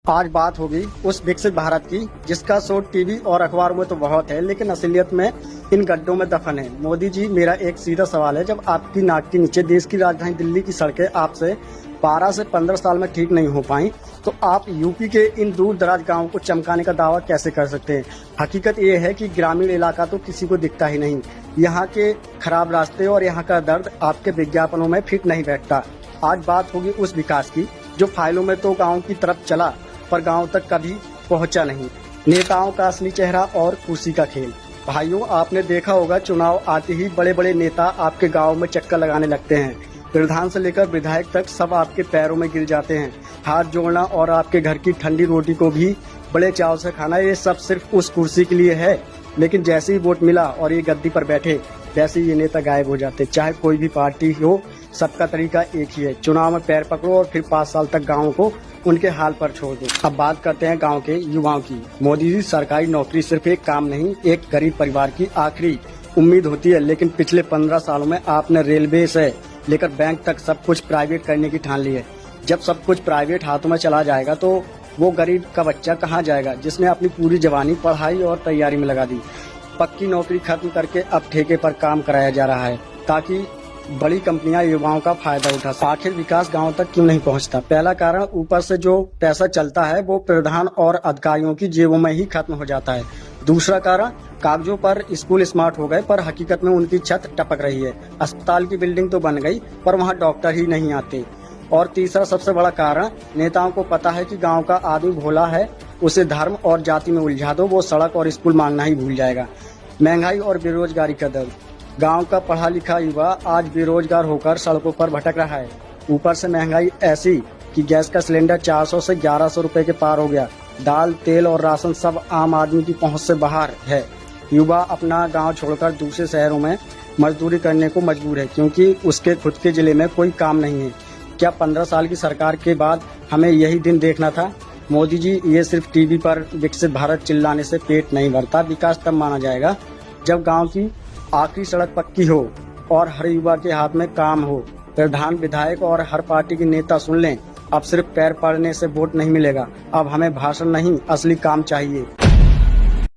आज बात होगी उस विकसित भारत की जिसका शोर टीवी और अखबार में तो बहुत है, लेकिन असलियत में इन गड्ढों में दफन है। मोदी जी, मेरा एक सीधा सवाल है, जब आपकी नाक के नीचे देश की राजधानी दिल्ली की सड़कें आपसे 12 से 15 साल में ठीक नहीं हो पाई, तो आप यूपी के इन दूर दराज गाँवों को चमकाने का दावा कैसे कर सकते हैं? हकीकत ये है कि ग्रामीण इलाका तो किसी को दिखता ही नहीं। यहाँ के खराब रास्ते और यहाँ का दर्द आपके विज्ञापनों में फिट नहीं बैठता। आज बात होगी उस विकास की जो फाइलों में तो गाँव की तरफ चला पर गांव तक कभी पहुंचा नहीं। नेताओं का असली चेहरा और कुर्सी का खेल। भाइयों, आपने देखा होगा चुनाव आते ही बड़े बड़े नेता आपके गांव में चक्कर लगाने लगते हैं। प्रधान से लेकर विधायक तक सब आपके पैरों में गिर जाते हैं। हाथ जोड़ना और आपके घर की ठंडी रोटी को भी बड़े चाव से खाना, ये सब सिर्फ उस कुर्सी के लिए है। लेकिन जैसे ही वोट मिला और ये गद्दी पर बैठे, वैसे ये नेता गायब हो जाते। चाहे कोई भी पार्टी हो, सबका तरीका एक ही है, चुनाव में पैर पकड़ो और फिर 5 साल तक गाँव को उनके हाल पर छोड़ दो। अब बात करते हैं गांव के युवाओं की। मोदी जी, सरकारी नौकरी सिर्फ एक काम नहीं, एक गरीब परिवार की आखिरी उम्मीद होती है। लेकिन पिछले 15 सालों में आपने रेलवे से लेकर बैंक तक सब कुछ प्राइवेट करने की ठान ली है। जब सब कुछ प्राइवेट हाथों में चला जाएगा तो वो गरीब का बच्चा कहाँ जाएगा जिसने अपनी पूरी जवानी पढ़ाई और तैयारी में लगा दी। पक्की नौकरी खत्म करके अब ठेके पर काम कराया जा रहा है ताकि बड़ी कंपनियां युवाओं का फायदा उठा सकें। आखिर विकास गांव तक क्यों नहीं पहुंचता? पहला कारण, ऊपर से जो पैसा चलता है वो प्रधान और अधिकारियों की जेबों में ही खत्म हो जाता है। दूसरा कारण, कागजों पर स्कूल स्मार्ट हो गए पर हकीकत में उनकी छत टपक रही है। अस्पताल की बिल्डिंग तो बन गई पर वहाँ डॉक्टर ही नहीं आते। और तीसरा सबसे बड़ा कारण, नेताओं को पता है कि गाँव का आदमी भोला है, उसे धर्म और जाति में उलझा दो, वो सड़क और स्कूल मांगना ही भूल जाएगा। महंगाई और बेरोजगारी का दर्द, गांव का पढ़ा लिखा युवा आज बेरोजगार होकर सड़कों पर भटक रहा है। ऊपर से महंगाई ऐसी कि गैस का सिलेंडर 400 से 1100 रुपए के पार हो गया। दाल, तेल और राशन सब आम आदमी की पहुंच से बाहर है। युवा अपना गांव छोड़कर दूसरे शहरों में मजदूरी करने को मजबूर है क्योंकि उसके खुद के जिले में कोई काम नहीं है। क्या 15 साल की सरकार के बाद हमें यही दिन देखना था? मोदी जी, ये सिर्फ टीवी पर विकसित भारत चिल्लाने से पेट नहीं भरता। विकास तब माना जाएगा जब गाँव की आखिरी सड़क पक्की हो और हर युवा के हाथ में काम हो। प्रधान, विधायक और हर पार्टी के नेता सुन लें, अब सिर्फ पैर पड़ने से वोट नहीं मिलेगा। अब हमें भाषण नहीं, असली काम चाहिए।